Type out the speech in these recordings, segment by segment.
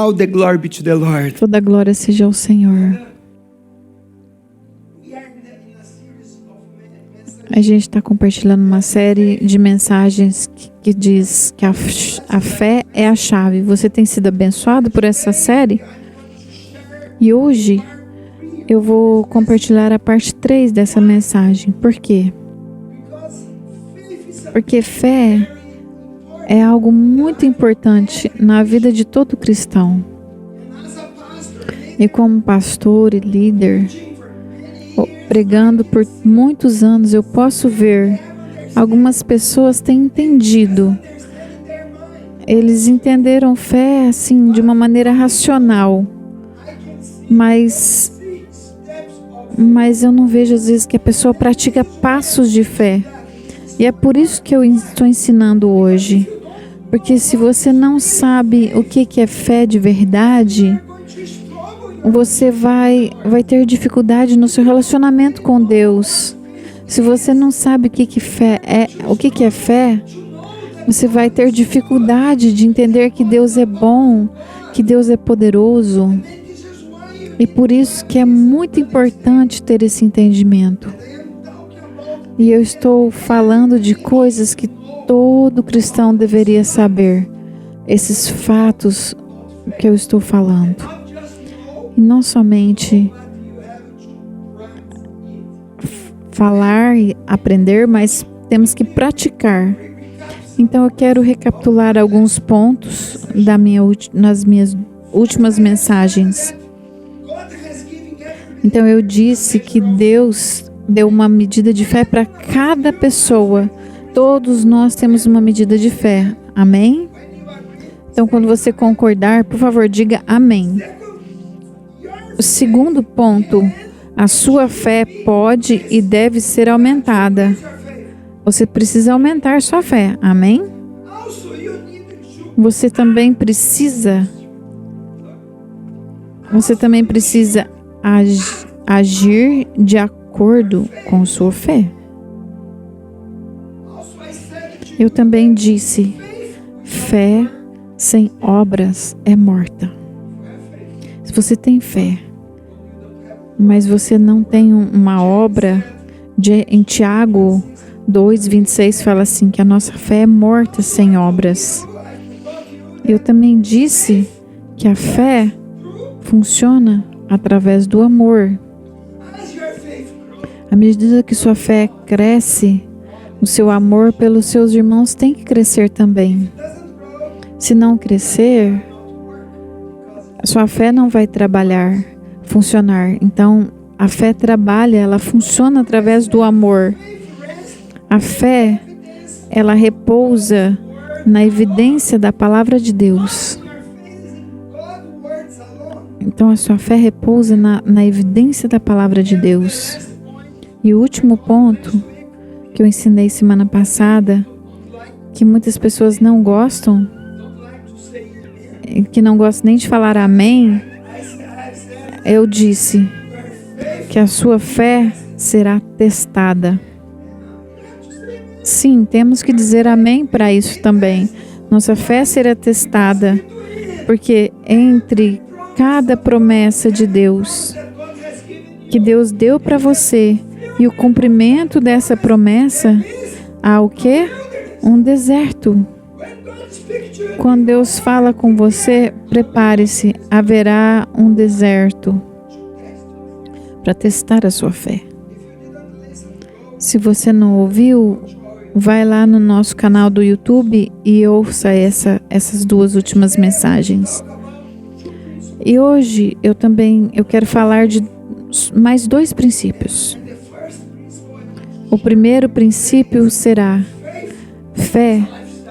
All the glory be to the Lord. Toda glória seja ao Senhor. A gente está compartilhando uma série de mensagens que diz que a fé é a chave. Você tem sido abençoado por essa série? E hoje eu vou compartilhar a parte 3 dessa mensagem. Por quê? Porque fé é algo muito importante na vida de todo cristão. E como pastor e líder, pregando por muitos anos, eu posso ver algumas pessoas têm entendido. Eles entenderam fé assim de uma maneira racional, mas eu não vejo às vezes que a pessoa pratica passos de fé. E é por isso que eu estou ensinando hoje. Porque se você não sabe o que é fé de verdade, você vai ter dificuldade no seu relacionamento com Deus. Se você não sabe o que é fé, você vai ter dificuldade de entender que Deus é bom, que Deus é poderoso. E por isso que é muito importante ter esse entendimento. E eu estou falando de coisas que todo cristão deveria saber. Esses fatos que eu estou falando. E não somente falar e aprender, mas temos que praticar. Então eu quero recapitular alguns pontos nas minhas últimas mensagens. Então eu disse que Deus deu uma medida de fé para cada pessoa. Todos nós temos uma medida de fé. Amém? Então quando você concordar, por favor, diga amém. O segundo ponto, a sua fé pode e deve ser aumentada. Você precisa aumentar sua fé. Amém? Você também precisa agir de acordo com sua fé. Eu também disse, fé sem obras é morta. Se você tem fé, mas você não tem uma obra, em Tiago 2:26 fala assim, que a nossa fé é morta sem obras. Eu também disse que a fé funciona através do amor. À medida que sua fé cresce, o seu amor pelos seus irmãos tem que crescer também. Se não crescer, sua fé não vai funcionar. Então, a fé trabalha, ela funciona através do amor. A fé, ela repousa na evidência da palavra de Deus. Então, a sua fé repousa na evidência da palavra de Deus. E o último ponto que eu ensinei semana passada, que muitas pessoas não gostam, que não gostam nem de falar amém, eu disse que a sua fé será testada. Sim, temos que dizer amém para isso também. Nossa fé será testada, porque entre cada promessa de Deus, que Deus deu para você, e o cumprimento dessa promessa, há o quê? Um deserto. Quando Deus fala com você, prepare-se, haverá um deserto para testar a sua fé. Se você não ouviu, vai lá no nosso canal do YouTube e ouça essas duas últimas mensagens. E hoje eu quero falar de mais 2 princípios. O primeiro princípio será: fé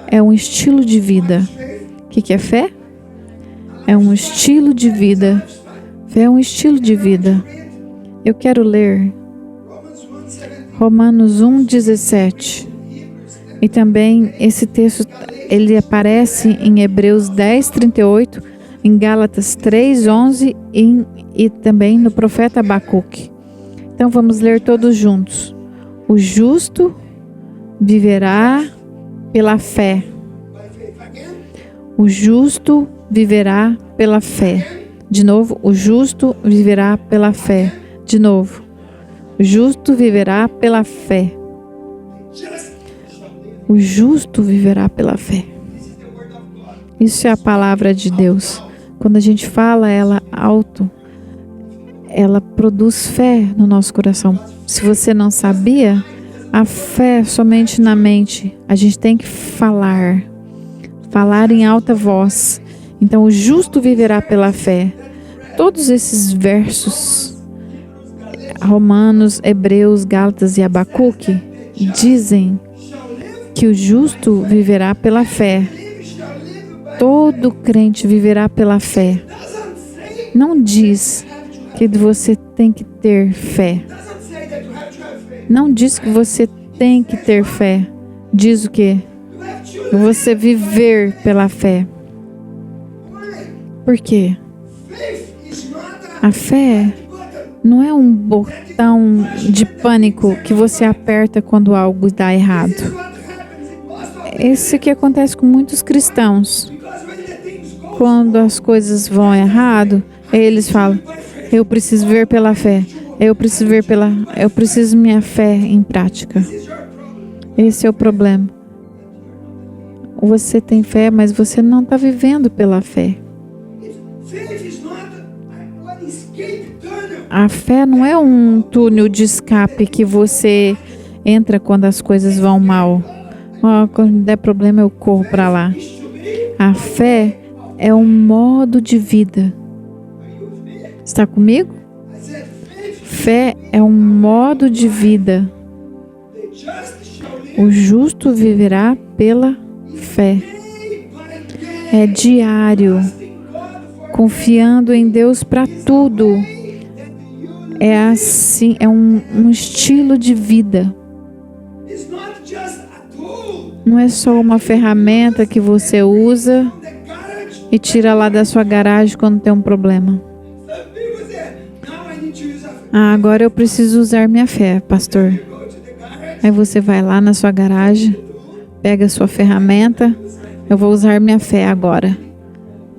é um estilo de vida. O que é fé? É um estilo de vida. Fé é um estilo de vida. Eu quero ler Romanos 1:17. E também esse texto, ele aparece em Hebreus 10:38, em Gálatas 3:11 e também no profeta Abacuque. Então vamos ler todos juntos. O justo viverá pela fé. O justo viverá pela fé. De novo, o justo viverá pela fé. De novo, o justo viverá pela fé. O justo viverá pela fé. Isso é a palavra de Deus. Quando a gente fala ela alto, ela produz fé no nosso coração. Se você não sabia, a fé é somente na mente. A gente tem que falar em alta voz. Então, o justo viverá pela fé. Todos esses versos, Romanos, Hebreus, Gálatas e Abacuque, dizem que o justo viverá pela fé. Todo crente viverá pela fé. Não diz que você tem que ter fé. Não diz que você tem que ter fé. Diz o quê? Você viver pela fé. Por quê? A fé não é um botão de pânico que você aperta quando algo dá errado. Isso que acontece com muitos cristãos. Quando as coisas vão errado, eles falam: eu preciso ver pela fé. Eu preciso minha fé em prática. Esse é o problema. Você tem fé, mas você não está vivendo pela fé. A fé não é um túnel de escape que você entra quando as coisas vão mal. Quando der problema eu corro para lá. A fé é um modo de vida. Está comigo? Fé é um modo de vida. O justo viverá pela fé. É diário, confiando em Deus para tudo. É assim, é um estilo de vida. Não é só uma ferramenta que você usa e tira lá da sua garagem quando tem um problema. Agora eu preciso usar minha fé, pastor. Aí você vai lá na sua garagem, pega a sua ferramenta. Eu vou usar minha fé agora,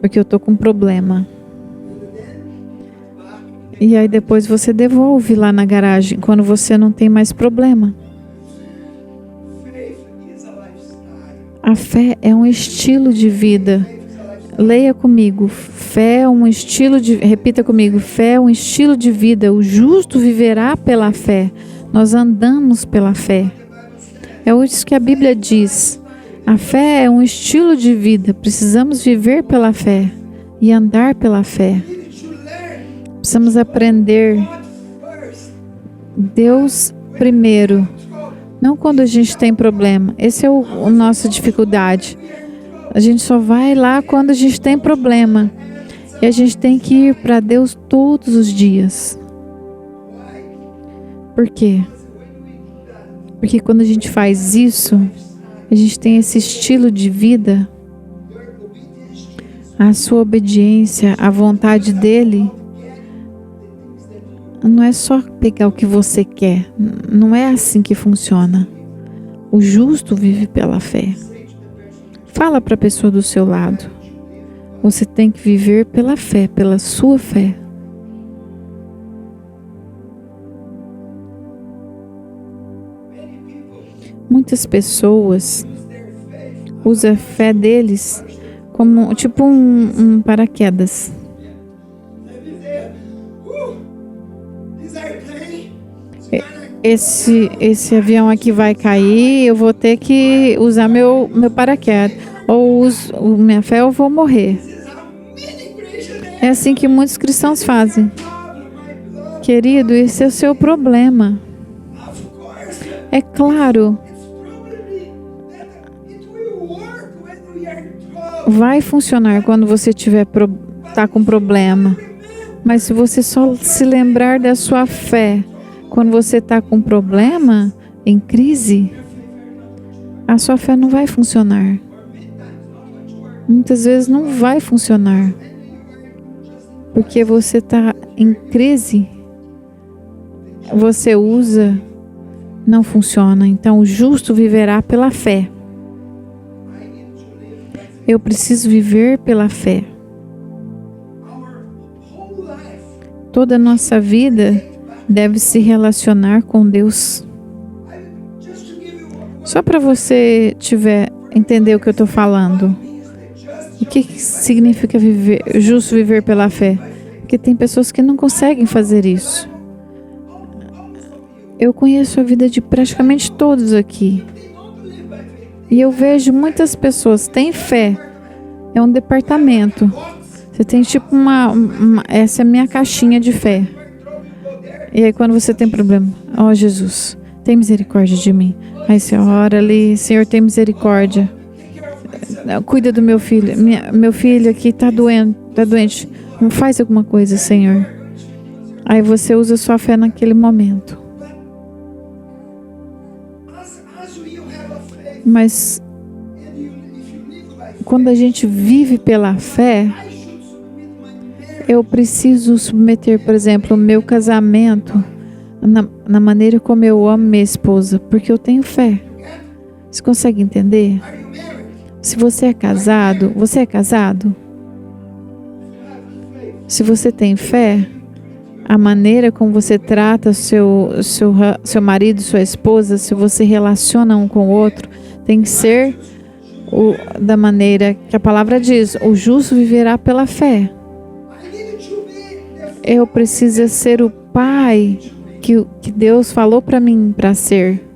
porque eu tô com um problema. E aí depois você devolve lá na garagem, quando você não tem mais problema. A fé é um estilo de vida. Leia comigo. Fé é um estilo de... Repita comigo. Fé é um estilo de vida. O justo viverá pela fé. Nós andamos pela fé. É isso que a Bíblia diz. A fé é um estilo de vida. Precisamos viver pela fé e andar pela fé. Precisamos aprender Deus primeiro. Não quando a gente tem problema. Essa é a nossa dificuldade. A gente só vai lá quando a gente tem problema. E a gente tem que ir para Deus todos os dias. Por quê? Porque quando a gente faz isso, a gente tem esse estilo de vida, a sua obediência à vontade dele. Não é só pegar o que você quer. Não é assim que funciona. O justo vive pela fé. Fala para a pessoa do seu lado. Você tem que viver pela fé, pela sua fé. Muitas pessoas usam a fé deles como tipo um paraquedas. Esse avião aqui vai cair, eu vou ter que usar meu paraquedas. Ou uso minha fé, eu vou morrer. É assim que muitos cristãos fazem. Querido, esse é o seu problema. É claro. Vai funcionar quando você tá com problema. Mas se você só se lembrar da sua fé quando você está com problema, em crise, a sua fé não vai funcionar. Muitas vezes não vai funcionar. Porque você está em crise, você usa, não funciona. Então o justo viverá pela fé. Eu preciso viver pela fé. Toda a nossa vida deve se relacionar com Deus. Só para você entender o que eu estou falando. O que significa justo viver pela fé? Porque tem pessoas que não conseguem fazer isso. Eu conheço a vida de praticamente todos aqui. E eu vejo muitas pessoas têm fé. É um departamento. Você tem tipo essa é a minha caixinha de fé. E aí quando você tem problema, ó Jesus, tem misericórdia de mim. Aí você ora ali, Senhor, tem misericórdia. Cuida do meu filho. Meu filho aqui está doente. Não faz alguma coisa, Senhor. Aí você usa sua fé naquele momento. Mas quando a gente vive pela fé, eu preciso submeter, por exemplo, o meu casamento na maneira como eu amo minha esposa, porque eu tenho fé. Você consegue entender? Se você é casado, Se você tem fé, a maneira como você trata seu marido, sua esposa, se você relaciona um com o outro, tem que ser da maneira que a palavra diz: o justo viverá pela fé. Eu preciso ser o pai que Deus falou para mim para ser.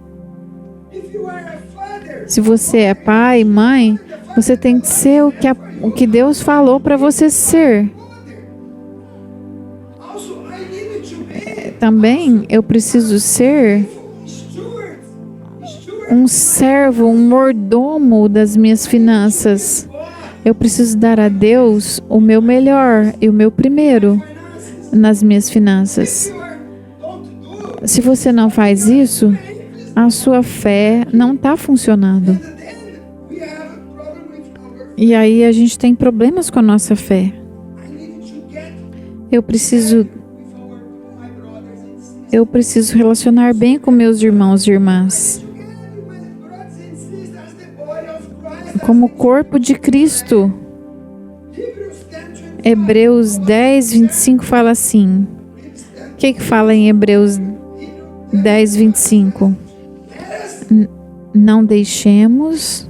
Se você é pai, mãe, você tem que ser o que Deus falou para você ser. Também eu preciso ser um servo, um mordomo das minhas finanças. Eu preciso dar a Deus o meu melhor e o meu primeiro nas minhas finanças. Se você não faz isso, a sua fé não está funcionando. E aí a gente tem problemas com a nossa fé. Eu preciso relacionar bem com meus irmãos e irmãs. Como corpo de Cristo. Hebreus 10, 25 fala assim. O que fala em Hebreus 10, 25? Não deixemos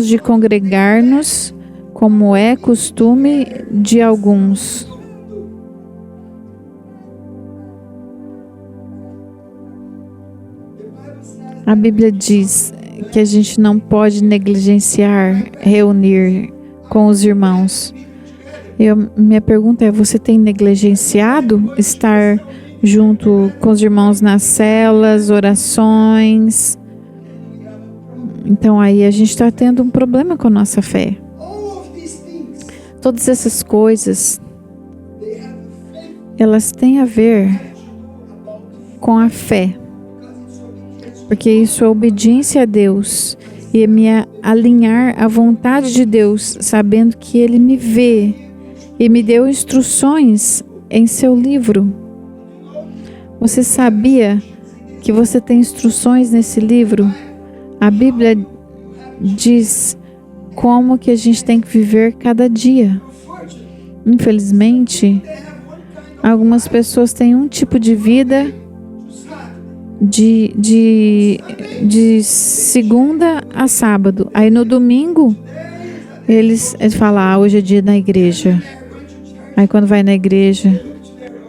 de congregar-nos, como é costume de alguns. A Bíblia diz que a gente não pode negligenciar, reunir com os irmãos. Minha pergunta é: você tem negligenciado estar junto com os irmãos nas células, orações? Então aí a gente está tendo um problema com a nossa fé. Todas essas coisas, elas têm a ver com a fé. Porque isso é obediência a Deus e é me alinhar à vontade de Deus, sabendo que Ele me vê e me deu instruções em seu livro. Você sabia que você tem instruções nesse livro? A Bíblia diz como que a gente tem que viver cada dia. Infelizmente, algumas pessoas têm um tipo de vida de segunda a sábado. Aí no domingo eles falam: hoje é dia da igreja. Aí quando vai na igreja,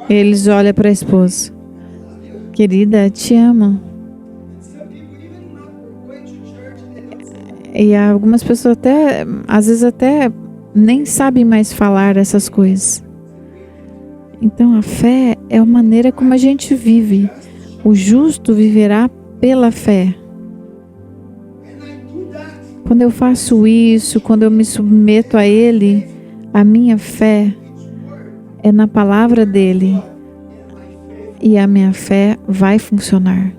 eles olham para a esposa: querida, te amo. E algumas pessoas às vezes nem sabem mais falar essas coisas. Então a fé é a maneira como a gente vive. O justo viverá pela fé. Quando eu faço isso, quando eu me submeto a Ele, a minha fé é na palavra dEle. E a minha fé vai funcionar.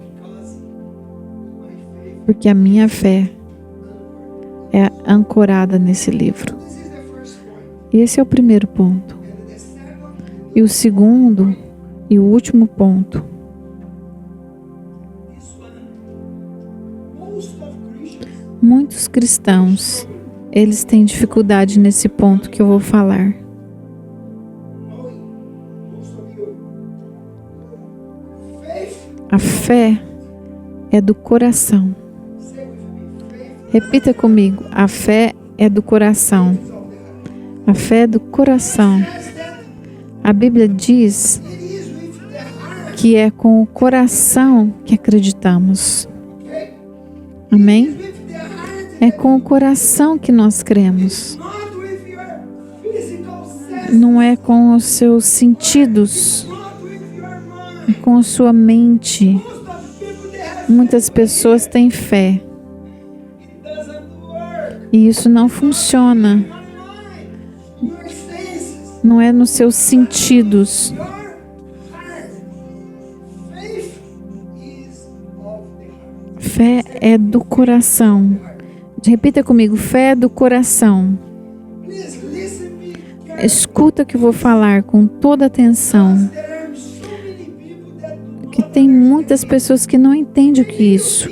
Porque a minha fé é ancorada nesse livro. Esse é o primeiro ponto. E o segundo e o último ponto. Muitos cristãos, eles têm dificuldade nesse ponto que eu vou falar. A fé é do coração. Repita comigo. A fé é do coração. A fé é do coração. A Bíblia diz que é com o coração que acreditamos. Amém? É com o coração que nós cremos. Não é com os seus sentidos, é com a sua mente. Muitas pessoas têm fé e isso não funciona. Não é nos seus sentidos. Fé é do coração. Repita comigo, fé é do coração. Escuta o que eu vou falar com toda atenção. Que tem muitas pessoas que não entendem o que é isso.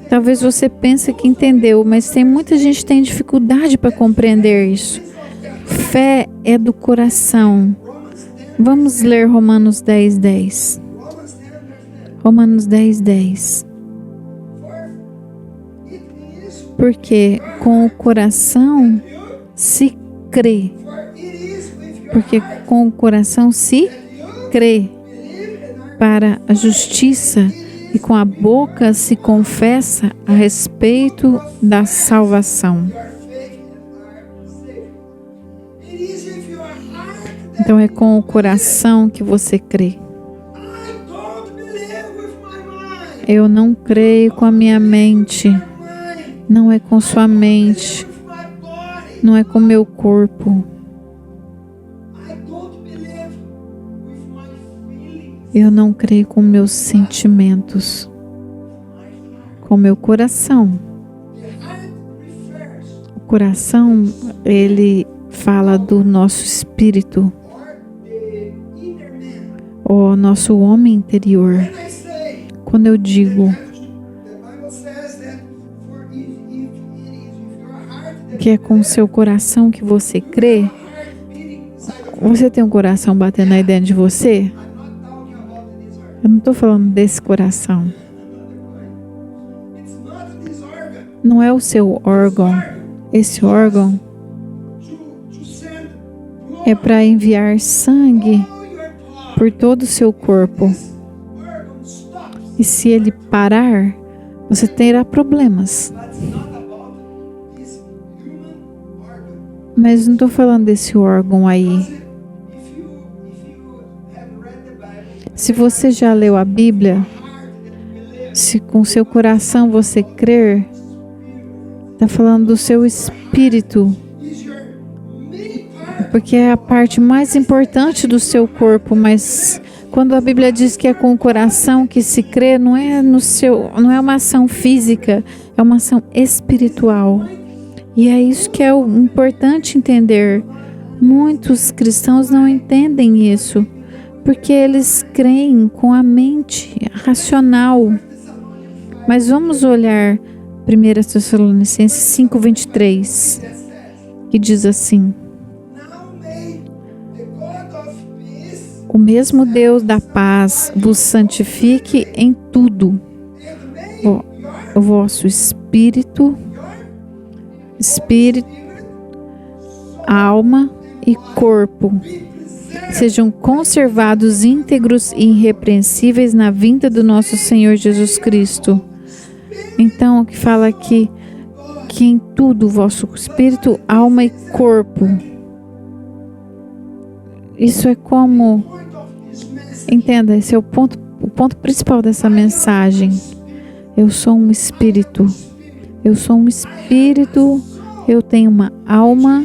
Talvez você pense que entendeu, mas tem muita gente que tem dificuldade para compreender isso. Fé é do coração. Vamos ler Romanos 10:10. Romanos 10:10. Porque com o coração se crê. Porque com o coração se crê para a justiça e com a boca se confessa a respeito da salvação. Então é com o coração que você crê. Eu não creio com a minha mente. Não é com sua mente. Não é com meu corpo. Eu não creio com meus sentimentos. Com meu coração. O coração, ele fala do nosso espírito. O nosso homem interior. Quando eu digo que é com o seu coração que você crê, você tem um coração batendo aí dentro de você? Eu não estou falando desse coração. Não é o seu órgão. Esse órgão é para enviar sangue por todo o seu corpo. E se ele parar, você terá problemas. Mas não estou falando desse órgão aí. Se você já leu a Bíblia, se com seu coração você crer, está falando do seu espírito. Porque é a parte mais importante do seu corpo, mas quando a Bíblia diz que é com o coração que se crê, não é uma ação física, é uma ação espiritual. E é isso que é o importante entender. Muitos cristãos não entendem isso, porque eles creem com a mente racional. Mas vamos olhar 1 Tessalonicenses 5:23, que diz assim: o mesmo Deus da paz vos santifique em tudo, o vosso espírito, alma e corpo sejam conservados íntegros e irrepreensíveis na vinda do nosso Senhor Jesus Cristo. Então, o que fala aqui, que em tudo o vosso espírito, alma e corpo. Isso é como, entenda, esse é o ponto principal dessa mensagem. Eu sou um espírito. Eu sou um espírito, eu tenho uma alma.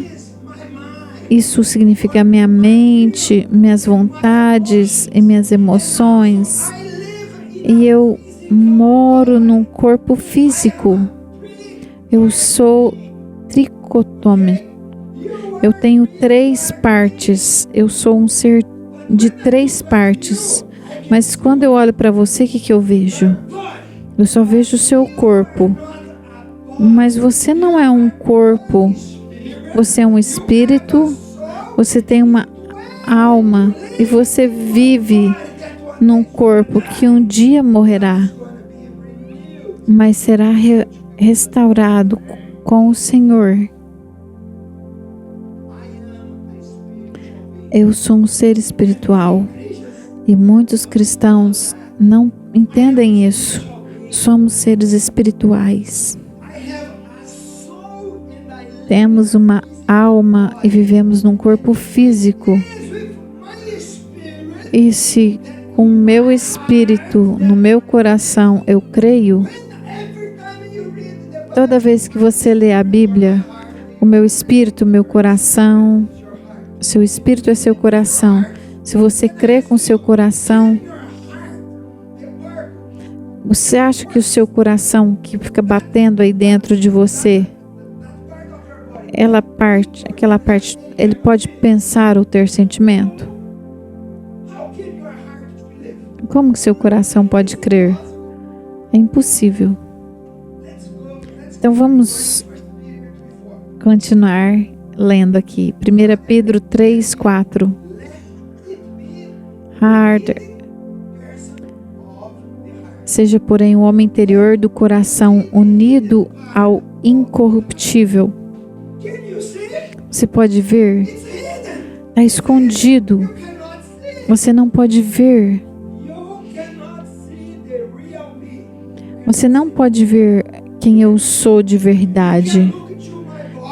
Isso significa minha mente, minhas vontades e minhas emoções. E eu moro num corpo físico. Eu sou tricotômico. Eu tenho 3 partes. Eu sou um ser de 3 partes. Mas quando eu olho para você, o que eu vejo? Eu só vejo o seu corpo. Mas você não é um corpo. Você é um espírito. Você tem uma alma e você vive num corpo que um dia morrerá, mas será restaurado com o Senhor. Eu sou um ser espiritual e muitos cristãos não entendem isso. Somos seres espirituais. Temos uma alma e vivemos num corpo físico. E se com o meu espírito, no meu coração, eu creio, toda vez que você lê a Bíblia, o meu espírito, o meu coração, seu espírito é seu coração. Se você crê com seu coração, você acha que o seu coração que fica batendo aí dentro de você, aquela parte, ele pode pensar ou ter sentimento? Como que seu coração pode crer? É impossível. Então vamos continuar lendo aqui. 1 Pedro 3:4. Seja, porém, o homem interior do coração unido ao incorruptível. Você pode ver? Está escondido. Você não pode ver. Você não pode ver quem eu sou de verdade.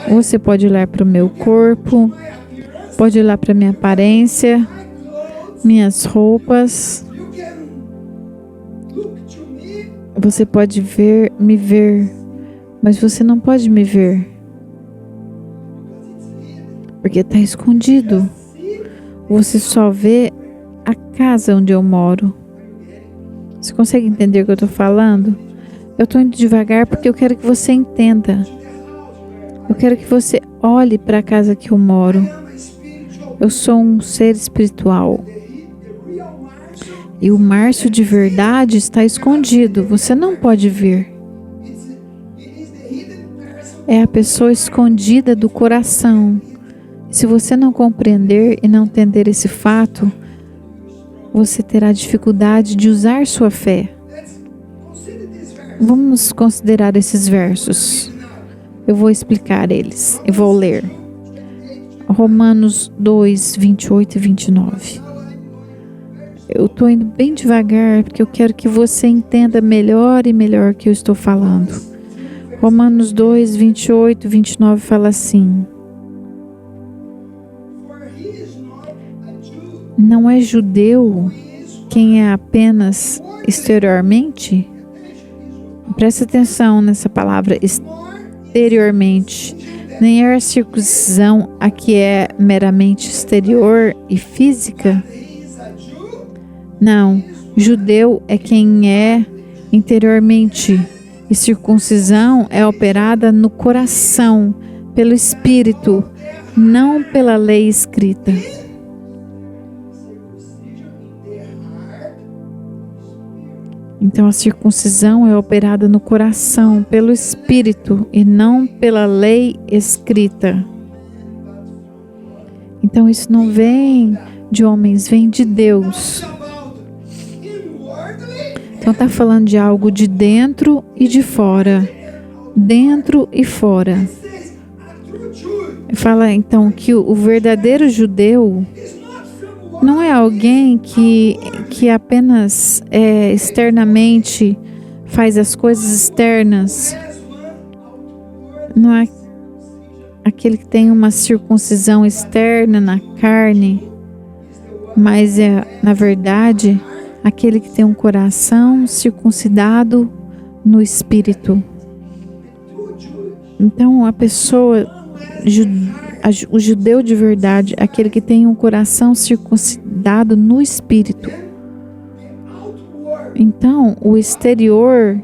Você pode olhar para o meu corpo, pode olhar para a minha aparência, minhas roupas. Você pode me ver, mas você não pode me ver, porque está escondido. Você só vê a casa onde eu moro. Você consegue entender o que eu estou falando? Eu estou indo devagar porque eu quero que você entenda. Eu quero que você olhe para a casa que eu moro. Eu sou um ser espiritual. E o Márcio de verdade está escondido. Você não pode ver. É a pessoa escondida do coração. Se você não compreender e não entender esse fato, você terá dificuldade de usar sua fé. Vamos considerar esses versos. Eu vou explicar eles. Eu vou ler. Romanos 2, 28 e 29. Eu estou indo bem devagar porque eu quero que você entenda melhor e melhor o que eu estou falando. Romanos 2, 28 e 29 fala assim: não é judeu quem é apenas exteriormente? Presta atenção nessa palavra, exteriormente. Nem é a circuncisão a que é meramente exterior e física? Não, judeu é quem é interiormente, e circuncisão é operada no coração, pelo Espírito, não pela lei escrita. Então a circuncisão é operada no coração, pelo Espírito, e não pela lei escrita. Então isso não vem de homens, vem de Deus. Então está falando de algo de dentro e de fora. Dentro e fora. Fala então que o verdadeiro judeu não é alguém que apenas externamente faz as coisas externas. Não é aquele que tem uma circuncisão externa na carne, mas é, na verdade, aquele que tem um coração circuncidado no espírito. Então, a pessoa, o judeu de verdade, aquele que tem um coração circuncidado no espírito. Então, o exterior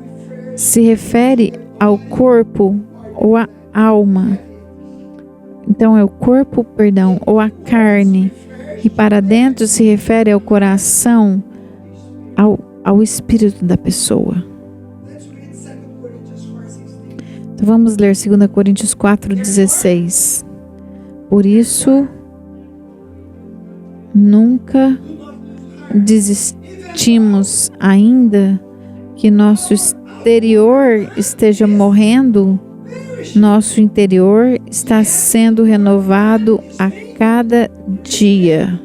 se refere ao corpo ou à alma. Então, é o corpo, ou a carne. E para dentro se refere ao coração, ao espírito da pessoa. Então vamos ler 2 Coríntios 4:16. Por isso, Nunca desistimos ainda que nosso exterior esteja morrendo. Nosso interior está sendo renovado a cada dia.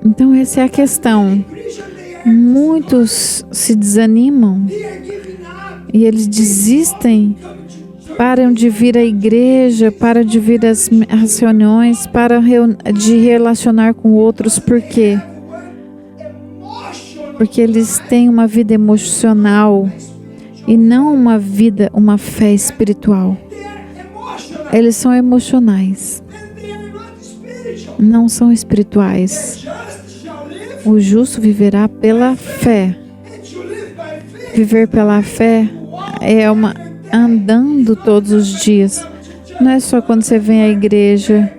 Então essa é a questão. Muitos se desanimam e eles desistem, param de vir à igreja, param de vir às reuniões, param de relacionar com outros. Por quê? Porque eles têm uma vida emocional e não uma fé espiritual. Eles são emocionais, não são espirituais. O justo viverá pela fé. Viver pela fé é andando todos os dias. Não é só quando você vem à igreja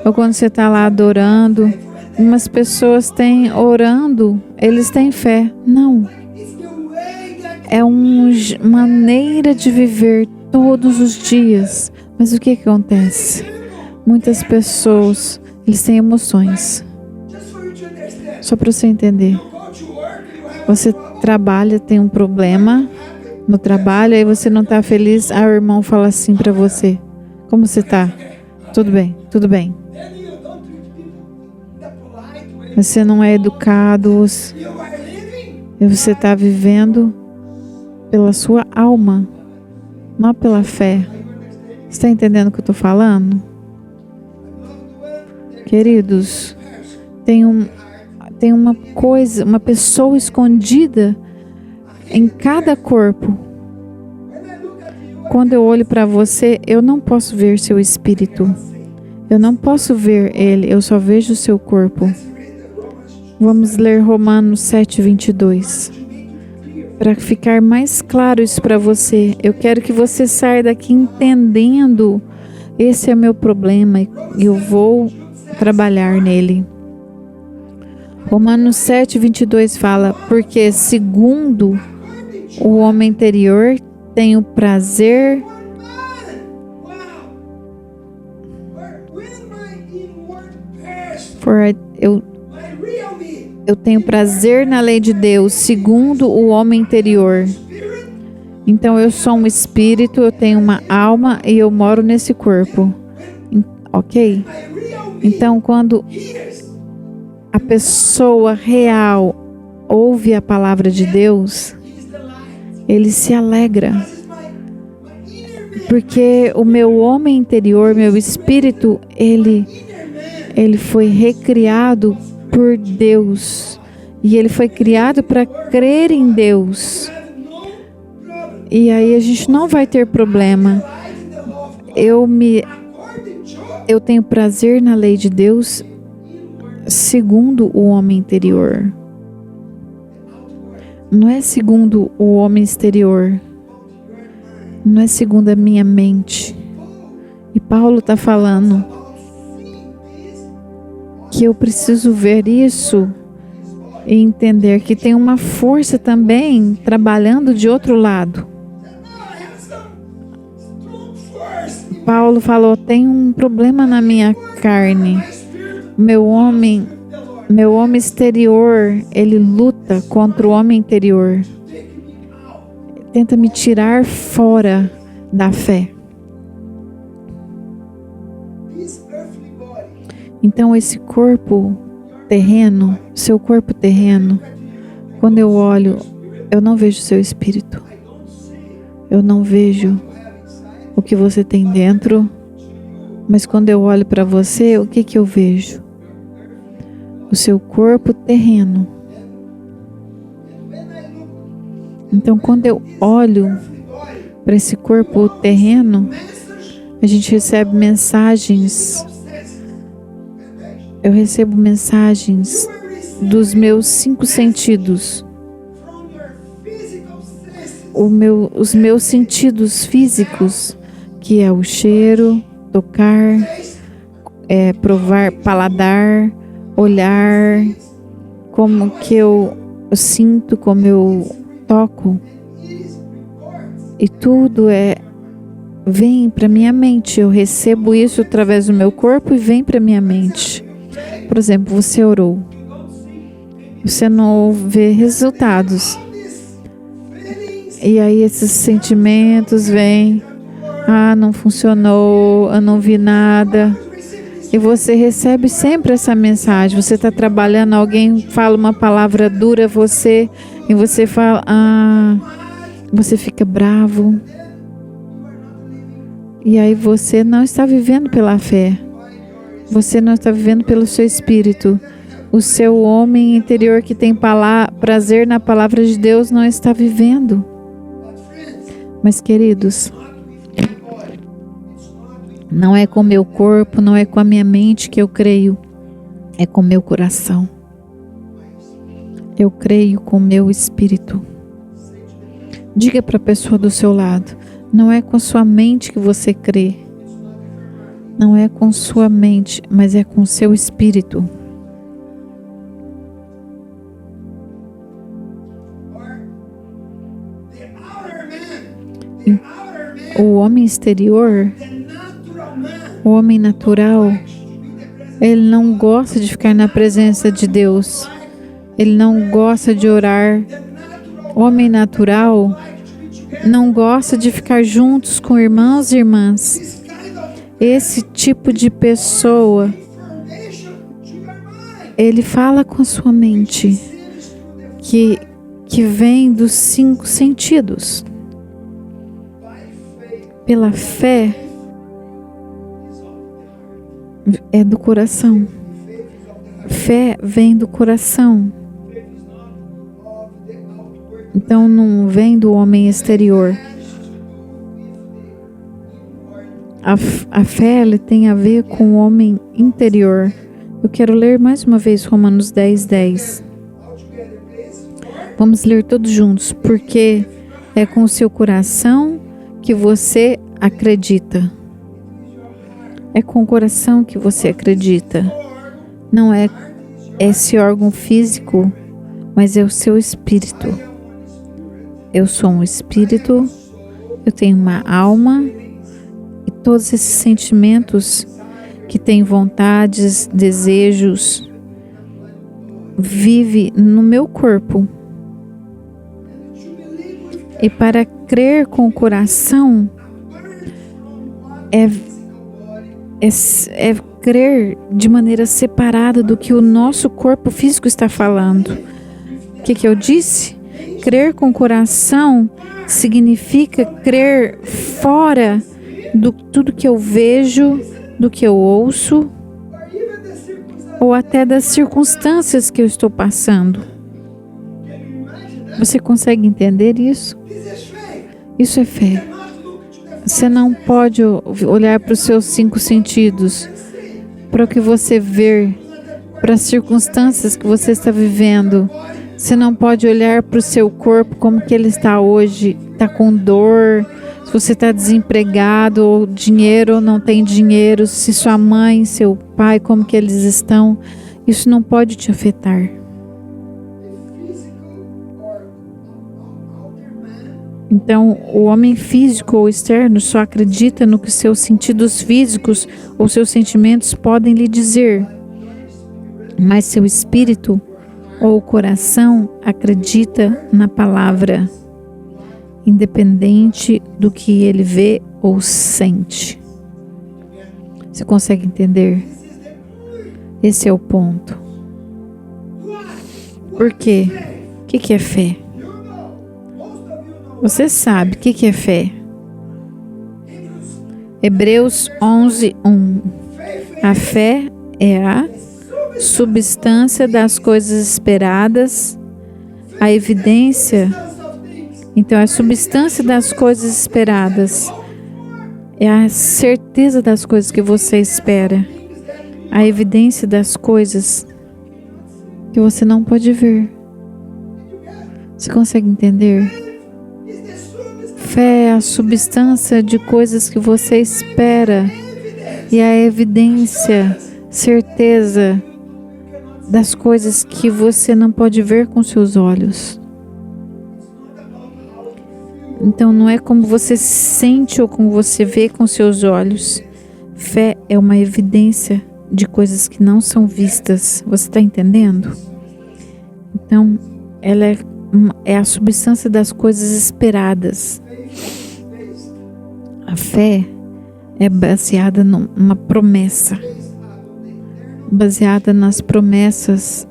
ou quando você está lá adorando. Umas pessoas têm orando, eles têm fé. Não. É uma maneira de viver todos os dias. Mas o que acontece? Muitas pessoas, eles têm emoções. Só para você entender. Você trabalha, tem um problema no trabalho, aí você não está feliz, aí o irmão fala assim para você: como você está? Tudo bem, tudo bem. Você não é educado, e você está vivendo pela sua alma, não pela fé. Você está entendendo o que eu estou falando? Queridos, tem uma coisa, uma pessoa escondida em cada corpo. Quando eu olho para você, eu não posso ver seu espírito. Eu não posso ver ele, eu só vejo o seu corpo. Vamos ler Romanos 7:22. Para ficar mais claro isso para você, eu quero que você saia daqui entendendo: esse é o meu problema e eu vou trabalhar nele. Romanos 7:22 fala: porque segundo o homem interior tenho prazer eu tenho prazer na lei de Deus, segundo o homem interior. Então eu sou um espírito, eu tenho uma alma e eu moro nesse corpo. Ok? Então quando a pessoa real ouve a palavra de Deus, ele se alegra. Porque o meu homem interior, meu espírito, ele foi recriado por Deus. E ele foi criado para crer em Deus. E aí a gente não vai ter problema. Eu tenho prazer na lei de Deus segundo o homem interior. Não é segundo o homem exterior. Não é segundo a minha mente. E Paulo está falando que eu preciso ver isso e entender que tem uma força também trabalhando de outro lado. Paulo falou: tem um problema na minha carne. Meu homem exterior, ele luta contra o homem interior. Tenta me tirar fora da fé. Então esse corpo terreno, seu corpo terreno, quando eu olho, eu não vejo seu espírito. Eu não vejo o que você tem dentro. Mas quando eu olho para você, o que eu vejo? O seu corpo terreno. Então quando eu olho para esse corpo terreno, a gente recebe mensagens. Eu recebo mensagens dos meus 5 sentidos. Os meus sentidos físicos, que é o cheiro, tocar, provar, paladar, olhar, como que eu sinto, como eu toco. E tudo vem para minha mente. Eu recebo isso através do meu corpo e vem para minha mente. Por exemplo, você orou. Você não vê resultados. E aí esses sentimentos vêm. Ah, não funcionou, eu não vi nada. E você recebe sempre essa mensagem. Você está trabalhando, alguém fala uma palavra dura a você, e você fala, você fica bravo. E aí você não está vivendo pela fé. Você não está vivendo pelo seu espírito. O seu homem interior que tem prazer na palavra de Deus não está vivendo. Mas, queridos, não é com o meu corpo, não é com a minha mente que eu creio. É com o meu coração. Eu creio com o meu espírito. Diga para a pessoa do seu lado, não é com a sua mente que você crê. Não é com sua mente, mas é com o seu espírito. O homem exterior, o homem natural, ele não gosta de ficar na presença de Deus. Ele não gosta de orar. O homem natural não gosta de ficar juntos com irmãos e irmãs. Esse tipo de pessoa, ele fala com a sua mente, que vem dos 5 sentidos. Pela fé, é do coração. Fé vem do coração. Então não vem do homem exterior. A fé ela tem a ver com o homem interior. Eu quero ler mais uma vez Romanos 10:10. Vamos ler todos juntos. Porque é com o seu coração que você acredita. É com o coração que você acredita. Não é esse órgão físico, mas é o seu espírito. Eu sou um espírito, eu tenho uma alma, e todos esses sentimentos que têm vontades, desejos, vive no meu corpo. E para crer com o coração é crer de maneira separada do que o nosso corpo físico está falando. O que eu disse? Crer com o coração significa crer fora do tudo que eu vejo, do que eu ouço, ou até das circunstâncias que eu estou passando. Você consegue entender isso? Isso é fé. Você não pode olhar para os seus 5 sentidos, para o que você vê, para as circunstâncias que você está vivendo. Você não pode olhar para o seu corpo como que ele está hoje, está com dor, se você está desempregado, ou dinheiro ou não tem dinheiro, se sua mãe, seu pai, como que eles estão. Isso não pode te afetar. Então, o homem físico ou externo só acredita no que seus sentidos físicos ou seus sentimentos podem lhe dizer. Mas seu espírito ou o coração acredita na palavra, independente do que ele vê ou sente. Você consegue entender? Esse é o ponto. Por quê? O que é fé? Você sabe o que é fé? Hebreus 11:1. A fé é a substância das coisas esperadas, a evidência. Então, a substância das coisas esperadas é a certeza das coisas que você espera, a evidência das coisas que você não pode ver. Você consegue entender? Fé é a substância de coisas que você espera e a evidência, certeza das coisas que você não pode ver com seus olhos. Então não é como você sente ou como você vê com seus olhos. Fé é uma evidência de coisas que não são vistas. Você está entendendo? Então, ela é a substância das coisas esperadas. A fé é baseada numa promessa, baseada nas promessas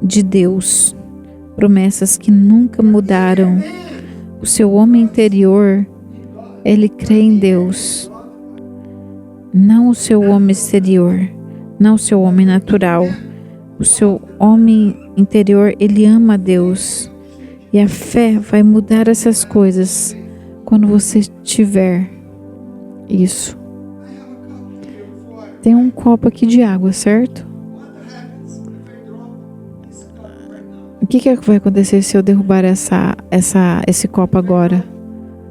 de Deus, promessas que nunca mudaram. O seu homem interior, ele crê em Deus, não o seu homem exterior, não o seu homem natural. O seu homem interior, ele ama a Deus. E a fé vai mudar essas coisas quando você tiver isso. Tem um copo aqui de água, certo? O que vai acontecer se eu derrubar esse copo agora?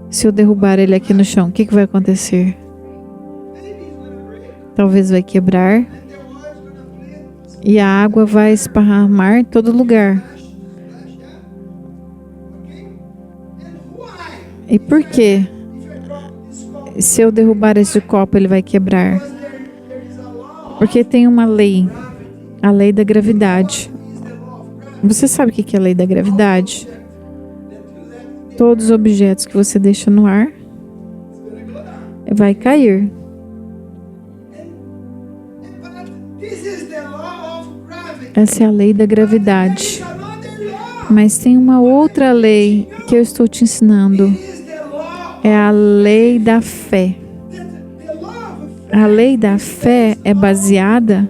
Se eu derrubar ele aqui no chão, o que vai acontecer? Talvez vai quebrar e a água vai esparramar em todo lugar. E por quê? Se eu derrubar esse copo, ele vai quebrar? Porque tem uma lei, a lei da gravidade. Você sabe o que é a lei da gravidade? Todos os objetos que você deixa no ar vai cair. Essa é a lei da gravidade. Mas tem uma outra lei que eu estou te ensinando. É a lei da fé. A lei da fé é baseada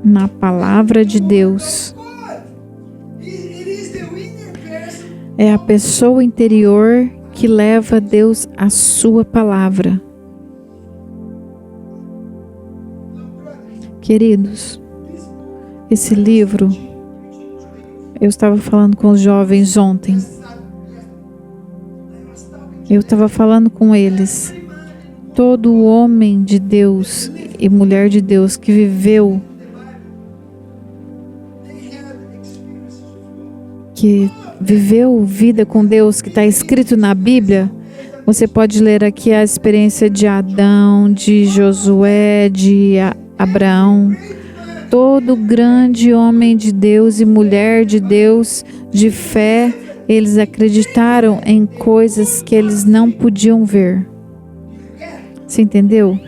na palavra de Deus. É a pessoa interior que leva a Deus a sua palavra. Queridos, esse livro, eu estava falando com os jovens ontem. Eu estava falando com eles. Todo homem de Deus e mulher de Deus que viveu, vida com Deus, que está escrito na Bíblia. Você pode ler aqui a experiência de Adão, de Josué, de Abraão. Todo grande homem de Deus e mulher de Deus, de fé, eles acreditaram em coisas que eles não podiam ver. Você entendeu?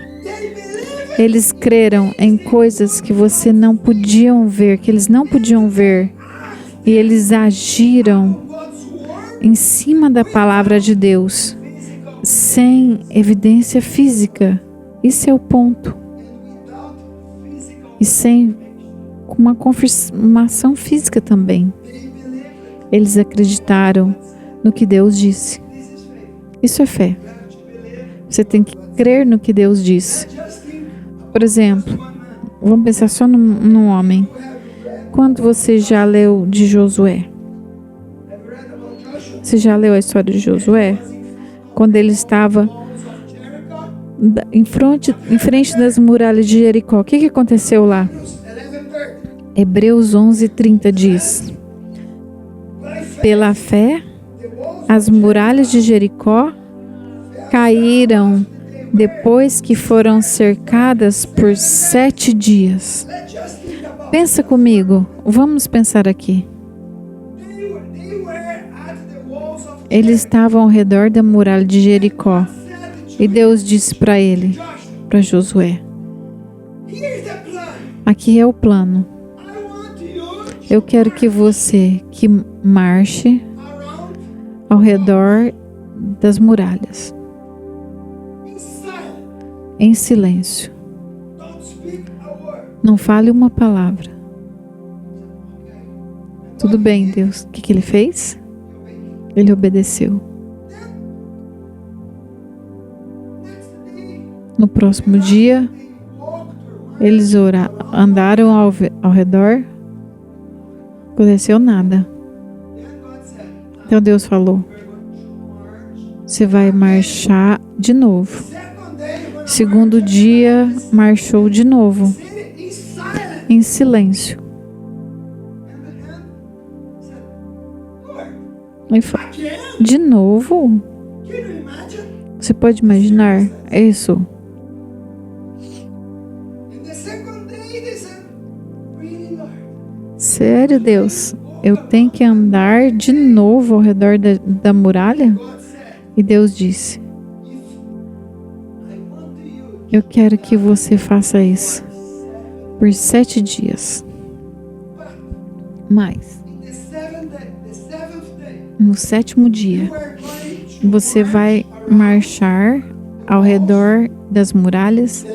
Eles creram em coisas que você não podiam ver, que eles não podiam ver. E eles agiram em cima da palavra de Deus, sem evidência física. Isso é o ponto. E sem uma confirmação física também. Eles acreditaram no que Deus disse. Isso é fé. Você tem que crer no que Deus disse. Por exemplo, vamos pensar só num homem. Quando você já leu de Josué? Você já leu a história de Josué? Quando ele estava em frente das muralhas de Jericó. O que aconteceu lá? Hebreus 11:30 diz: pela fé, as muralhas de Jericó caíram depois que foram cercadas por 7 dias. Pensa comigo, vamos pensar aqui. Eles estavam ao redor da muralha de Jericó e Deus disse para ele, para Josué: aqui é o plano. Eu quero que você marche ao redor das muralhas, em silêncio. Não fale uma palavra. Tudo bem, Deus. O que ele fez? Ele obedeceu. No próximo dia, eles andaram ao redor. Não aconteceu nada. Então Deus falou: você vai marchar de novo. Segundo dia, marchou de novo, em silêncio. E falou: de novo? Você pode imaginar isso? Sério, Deus? Eu tenho que andar de novo ao redor da muralha? E Deus disse: eu quero que você faça isso por 7 dias. Mas no 7º dia você vai marchar ao redor das muralhas.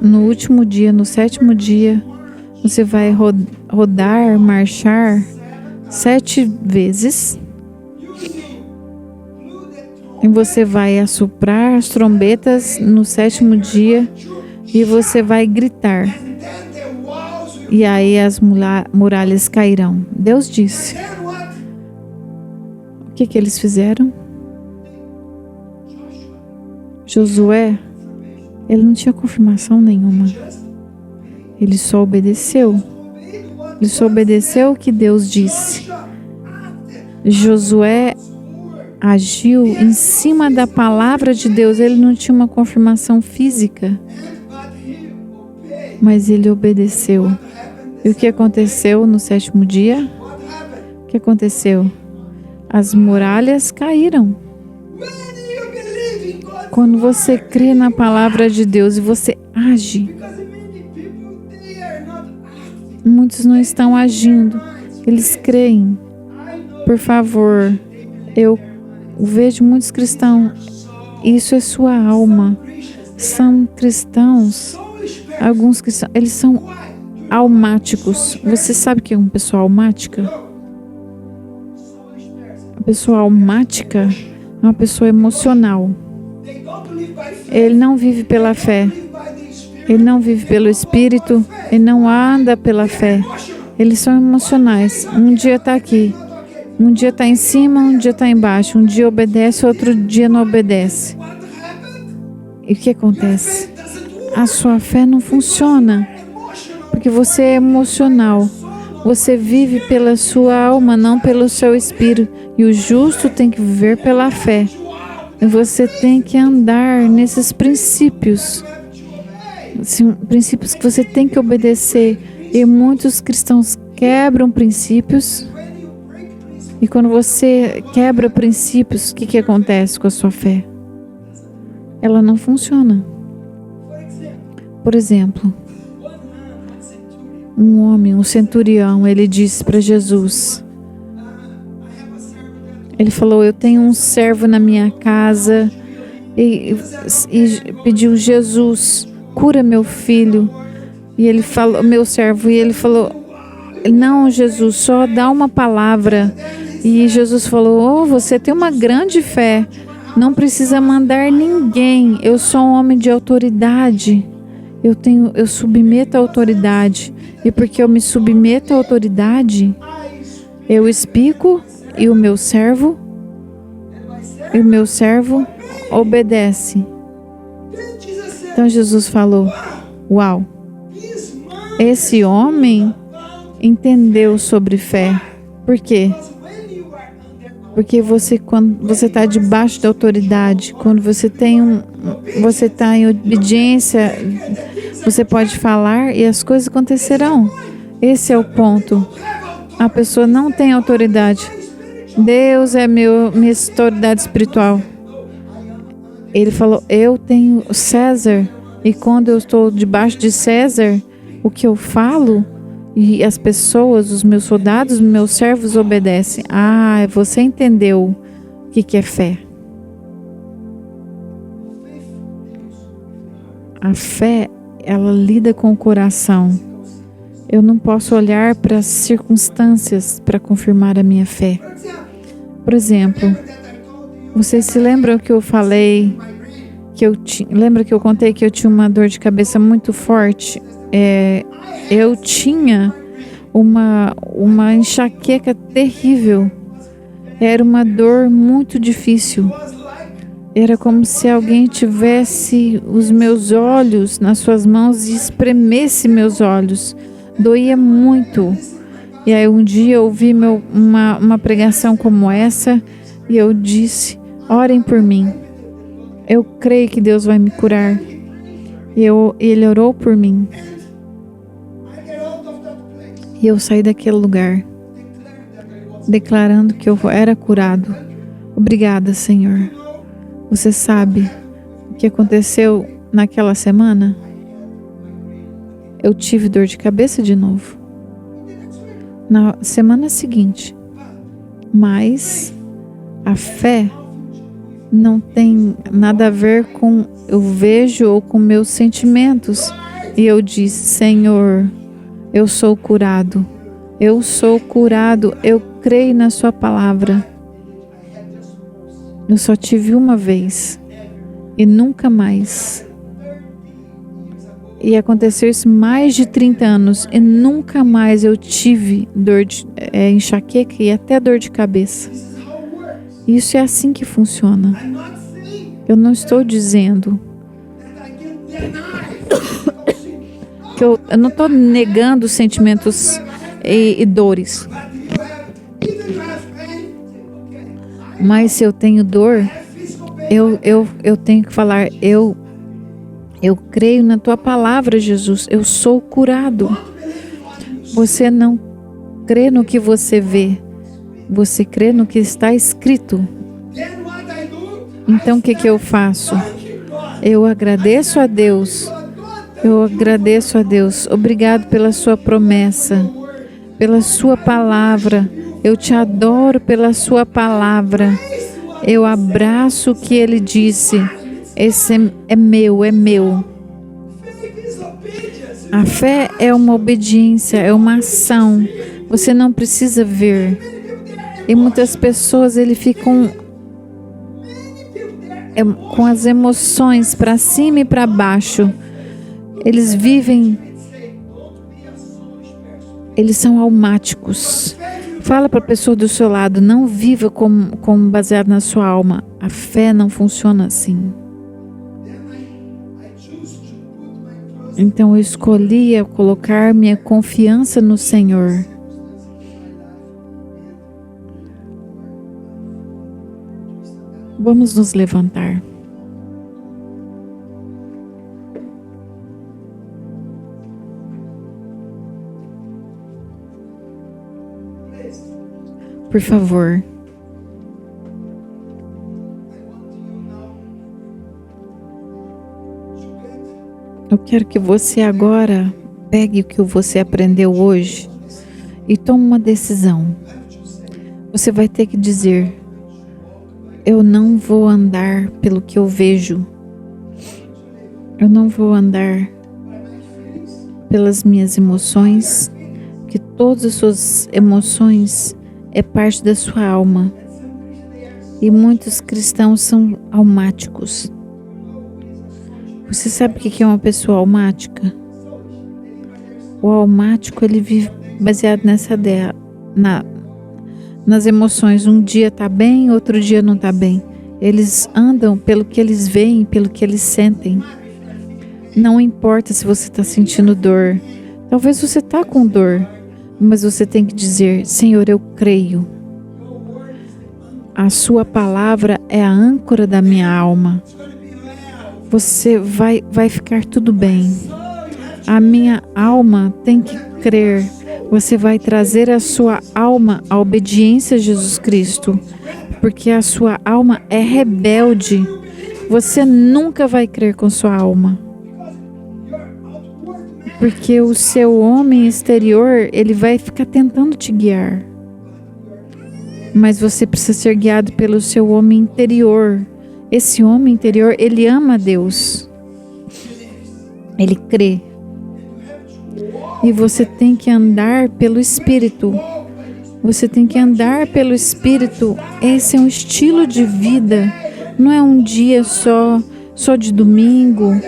No último dia, no 7º dia, você vai rodar, marchar 7 vezes. E você vai assoprar as trombetas no 7º dia e você vai gritar. E aí as muralhas cairão. Deus disse. O que eles fizeram? Josué, ele não tinha confirmação nenhuma. Ele só obedeceu. Ele só obedeceu o que Deus disse. Josué agiu em cima da palavra de Deus. Ele não tinha uma confirmação física, mas ele obedeceu. E o que aconteceu no 7º dia? O que aconteceu? As muralhas caíram. Quando você crê na palavra de Deus e você age, muitos não estão agindo, eles creem. Por favor, eu vejo muitos cristãos, isso é sua alma. São cristãos, alguns cristãos, eles são almáticos. Você sabe o que é uma pessoa almática? A pessoa almática é uma pessoa emocional. Ele não vive pela fé. Ele não vive pelo Espírito. Ele não anda pela fé. Eles são emocionais. Um dia está aqui. Um dia está em cima, um dia está embaixo. Um dia obedece, outro dia não obedece. E o que acontece? A sua fé não funciona. Porque você é emocional. Você vive pela sua alma, não pelo seu espírito. E o justo tem que viver pela fé. E você tem que andar nesses princípios. Princípios que você tem que obedecer. E muitos cristãos quebram princípios. E quando você quebra princípios, o que acontece com a sua fé? Ela não funciona. Por exemplo, um homem, um centurião, ele disse para Jesus, ele falou: eu tenho um servo na minha casa, e pediu: Jesus, cura meu filho. E ele falou: meu servo. E ele falou: não, Jesus, só dá uma palavra. E Jesus falou: oh, você tem uma grande fé, não precisa mandar ninguém, eu sou um homem de autoridade, eu submeto à autoridade, e porque eu me submeto à autoridade, eu explico, e o meu servo obedece. Então Jesus falou: uau, esse homem entendeu sobre fé. Por quê? Porque quando você está debaixo da autoridade, quando você está em obediência, você pode falar e as coisas acontecerão. Esse é o ponto. A pessoa não tem autoridade. Deus é minha autoridade espiritual. Ele falou: eu tenho César, e quando eu estou debaixo de César, o que eu falo, e as pessoas, os meus soldados, meus servos obedecem. Ah, você entendeu o que é fé. A fé, ela lida com o coração. Eu não posso olhar para as circunstâncias para confirmar a minha fé. Por exemplo, vocês se lembram que eu falei lembra que eu contei que eu tinha uma dor de cabeça muito forte? Eu tinha uma enxaqueca terrível. Era uma dor muito difícil. Era como se alguém tivesse os meus olhos nas suas mãos e espremesse meus olhos. Doía muito. E aí um dia eu ouvi uma pregação como essa e eu disse: Orem por mim. Eu creio que Deus vai me curar. Ele orou por mim. E eu saí daquele lugar, declarando que eu era curado. Obrigada, Senhor. Você sabe o que aconteceu naquela semana? Eu tive dor de cabeça de novo. Na semana seguinte. Mas a fé não tem nada a ver com eu vejo ou com meus sentimentos. E eu disse: Senhor, eu sou curado. Eu sou curado. Eu creio na sua palavra. Eu só tive uma vez e nunca mais. E aconteceu isso mais de 30 anos e nunca mais eu tive dor de enxaqueca e até dor de cabeça. Isso é assim que funciona. Eu não estou dizendo que eu não estou negando sentimentos e dores. Mas se eu tenho dor, eu tenho que falar, eu creio na tua palavra, Jesus. Eu sou curado. Você não crê no que você vê. Você crê no que está escrito. Então o que eu faço? Eu agradeço a Deus. Eu agradeço a Deus. Obrigado pela sua promessa, pela sua palavra. Eu te adoro pela sua palavra. Eu abraço o que ele disse. Esse é meu, é meu. A fé é uma obediência, é uma ação. Você não precisa ver. E muitas pessoas ficam com as emoções para cima e para baixo. Eles vivem, eles são almáticos. Fala para a pessoa do seu lado, não viva como baseado na sua alma. A fé não funciona assim. Então eu escolhi colocar minha confiança no Senhor. Vamos nos levantar. Por favor. Eu quero que você agora pegue o que você aprendeu hoje e tome uma decisão. Você vai ter que dizer: eu não vou andar pelo que eu vejo. Eu não vou andar pelas minhas emoções, que todas as suas emoções é parte da sua alma. E muitos cristãos são almáticos. Você sabe o que é uma pessoa almática? O almático, ele vive baseado nas emoções. Um dia está bem, outro dia não está bem. Eles andam pelo que eles veem, pelo que eles sentem. Não importa se você está sentindo dor. Talvez você está com dor, mas você tem que dizer: Senhor, eu creio. A sua palavra é a âncora da minha alma. Você vai ficar tudo bem. A minha alma tem que crer. Você vai trazer a sua alma à obediência a Jesus Cristo, porque a sua alma é rebelde. Você nunca vai crer com sua alma, porque o seu homem exterior, ele vai ficar tentando te guiar. Mas você precisa ser guiado pelo seu homem interior. Esse homem interior, ele ama a Deus. Ele crê. E você tem que andar pelo Espírito. Você tem que andar pelo Espírito. Esse é um estilo de vida. Não é um dia só de domingo.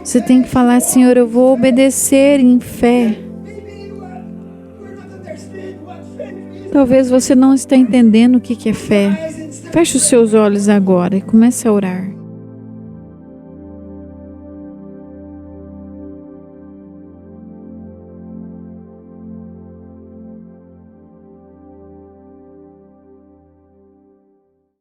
Você tem que falar: Senhor, eu vou obedecer em fé. Talvez você não esteja entendendo o que é fé. Feche os seus olhos agora e comece a orar.